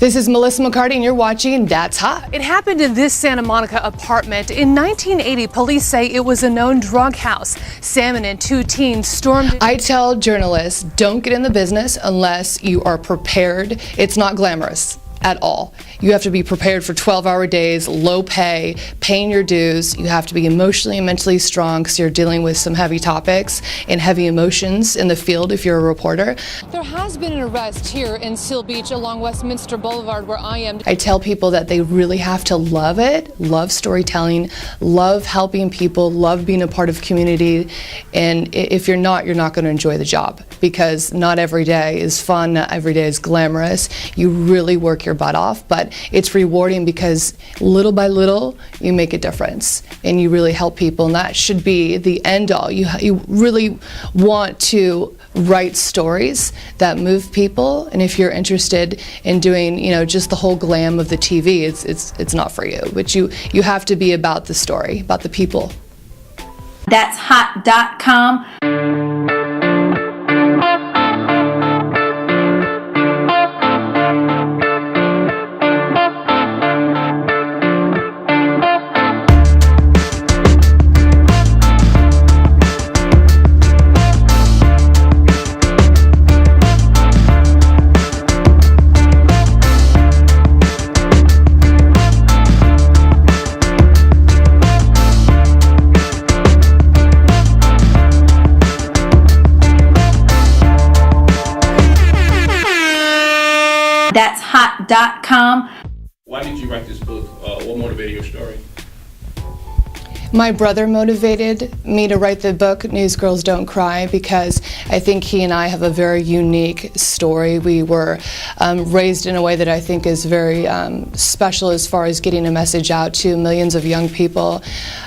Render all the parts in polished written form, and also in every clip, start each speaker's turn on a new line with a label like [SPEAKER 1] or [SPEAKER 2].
[SPEAKER 1] This is Melissa McCarty, and you're watching That's Hot.
[SPEAKER 2] It happened in this Santa Monica apartment. In 1980, police say it was a known drug house. Salmon and two teens stormed.
[SPEAKER 1] I tell journalists, don't get in the business unless you are prepared. It's not glamorous at all. You have to be prepared for 12-hour days, low pay, paying your dues. You have to be emotionally and mentally strong because you're dealing with some heavy topics and heavy emotions in the field if you're a reporter.
[SPEAKER 2] There has been an arrest here in Seal Beach along Westminster Boulevard where I am.
[SPEAKER 1] I tell people that they really have to love it, love storytelling, love helping people, love being a part of community. And if you're not going to enjoy the job because not every day is fun, not every day is glamorous. You really work your butt off, but it's rewarding because little by little you make a difference and you really help people, and that should be the end all. You really want to write stories that move people, and if you're interested in doing just the whole glam of the TV, it's not for you. But you have to be about the story, about the people.
[SPEAKER 3] That's hot.com. That's hot.com.
[SPEAKER 4] Why did you write this book? What motivated your story?
[SPEAKER 1] My brother motivated me to write the book, News Girls Don't Cry, because I think he and I have a very unique story. We were raised in a way that I think is very special as far as getting a message out to millions of young people.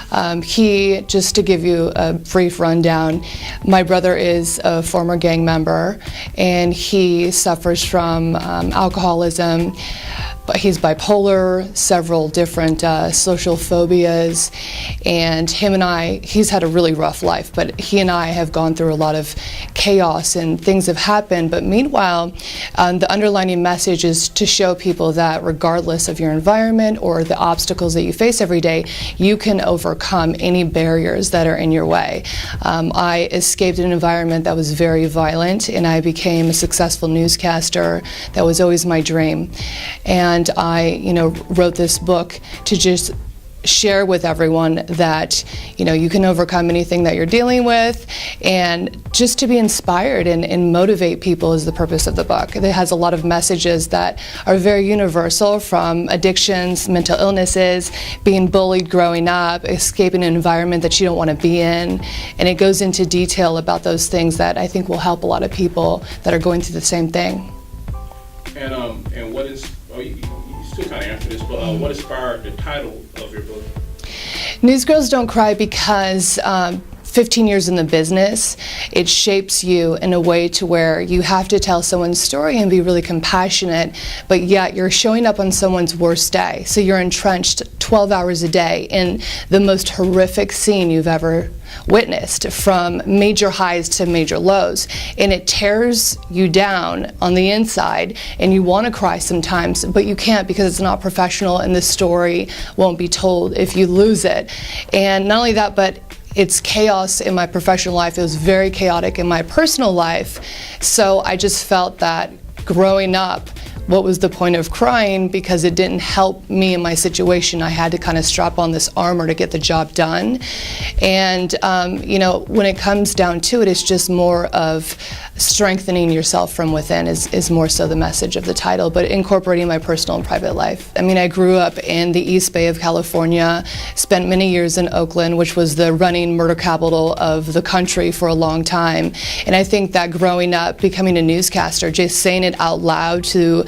[SPEAKER 1] Just to give you a brief rundown, my brother is a former gang member and he suffers from alcoholism. But he's bipolar, several different social phobias, and he's had a really rough life, but he and I have gone through a lot of chaos and things have happened. But meanwhile, the underlying message is to show people that regardless of your environment or the obstacles that you face every day, you can overcome any barriers that are in your way. I escaped an environment that was very violent, and I became a successful newscaster. That was always my dream. And I, wrote this book to just share with everyone that, you can overcome anything that you're dealing with, and just to be inspired and motivate people is the purpose of the book. It has a lot of messages that are very universal, from addictions, mental illnesses, being bullied growing up, escaping an environment that you don't want to be in, and it goes into detail about those things that I think will help a lot of people that are going through the same thing.
[SPEAKER 4] And what is, you still kind of answered this, but what inspired the title of your book?
[SPEAKER 1] News Girls Don't Cry because 15 years in the business, it shapes you in a way to where you have to tell someone's story and be really compassionate, but yet you're showing up on someone's worst day. So you're entrenched 12 hours a day in the most horrific scene you've ever witnessed, from major highs to major lows, and it tears you down on the inside, and you want to cry sometimes, but you can't because it's not professional and the story won't be told if you lose it. And not only that, but it's chaos in my professional life. It was very chaotic in my personal life, so I just felt that growing up, what was the point of crying, because it didn't help me in my situation. I had to kind of strap on this armor to get the job done. And when it comes down to it, it's just more of strengthening yourself from within is more so the message of the title, but incorporating my personal and private life. I mean, I grew up in the East Bay of California, spent many years in Oakland, which was the running murder capital of the country for a long time. And I think that growing up, becoming a newscaster, just saying it out loud to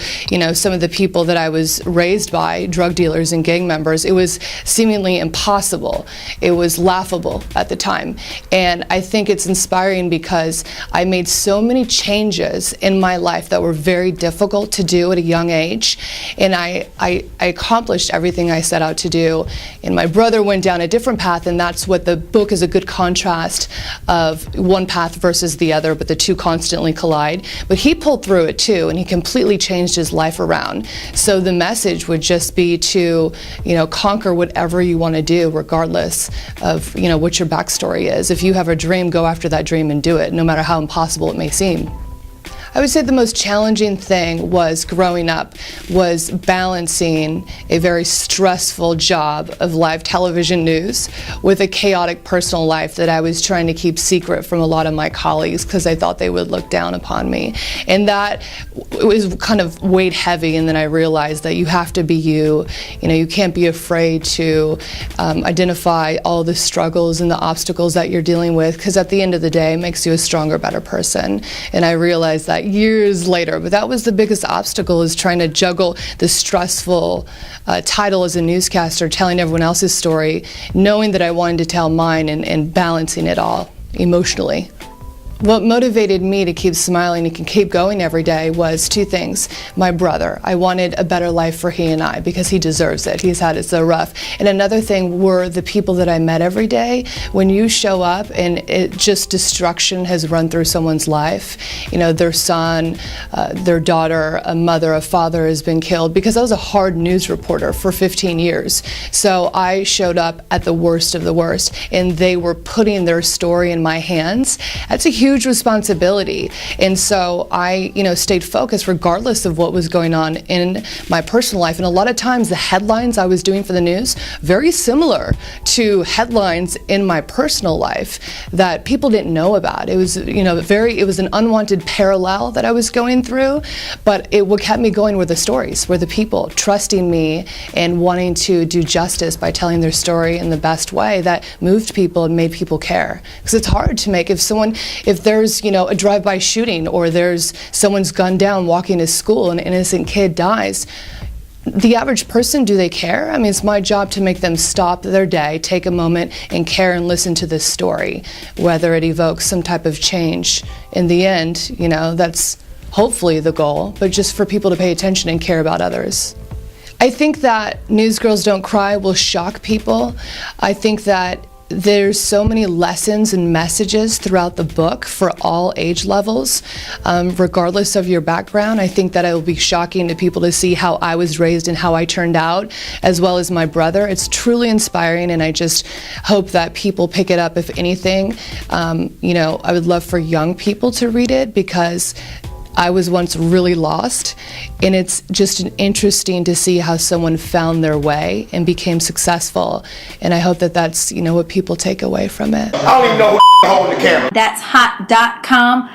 [SPEAKER 1] some of the people that I was raised by, drug dealers and gang members, it was seemingly impossible. It was laughable at the time. And I think it's inspiring because I made so many changes in my life that were very difficult to do at a young age. And I accomplished everything I set out to do. And my brother went down a different path, and that's what the book is, a good contrast of one path versus the other, but the two constantly collide. But he pulled through it too, and he completely changed changes life around. So the message would just be to, conquer whatever you want to do, regardless of, what your backstory is. If you have a dream, go after that dream and do it, no matter how impossible it may seem. I would say the most challenging thing was growing up was balancing a very stressful job of live television news with a chaotic personal life that I was trying to keep secret from a lot of my colleagues because I thought they would look down upon me. And that was kind of weighed heavy, and then I realized that you have to be you. You can't be afraid to identify all the struggles and the obstacles that you're dealing with, because at the end of the day, it makes you a stronger, better person. And I realized that years later, but that was the biggest obstacle, is trying to juggle the stressful title as a newscaster, telling everyone else's story, knowing that I wanted to tell mine, and balancing it all emotionally. What motivated me to keep smiling and keep going every day was two things. My brother. I wanted a better life for he and I, because he deserves it. He's had it so rough. And another thing were the people that I met every day. When you show up and destruction has run through someone's life, their son, their daughter, a mother, a father has been killed, because I was a hard news reporter for 15 years. So I showed up at the worst of the worst, and they were putting their story in my hands. That's a huge responsibility. And so I, stayed focused regardless of what was going on in my personal life. And a lot of times the headlines I was doing for the news, very similar to headlines in my personal life that people didn't know about. It was, it was an unwanted parallel that I was going through, but what kept me going were the stories, were the people trusting me and wanting to do justice by telling their story in the best way that moved people and made people care. Because it's hard to make, if there's, a drive-by shooting, or there's someone's gunned down walking to school and an innocent kid dies, the average person, do they care? I mean, it's my job to make them stop their day, take a moment and care and listen to this story, whether it evokes some type of change. In the end, that's hopefully the goal, but just for people to pay attention and care about others. I think that Newsgirls Don't Cry will shock people. I think that there's so many lessons and messages throughout the book for all age levels, regardless of your background. I think that it will be shocking to people to see how I was raised and how I turned out, as well as my brother. It's truly inspiring, and I just hope that people pick it up. If anything, I would love for young people to read it, because I was once really lost, and it's just interesting to see how someone found their way and became successful. And I hope that that's, what people take away from it.
[SPEAKER 5] I don't even know who holding the camera.
[SPEAKER 3] That's hot.com.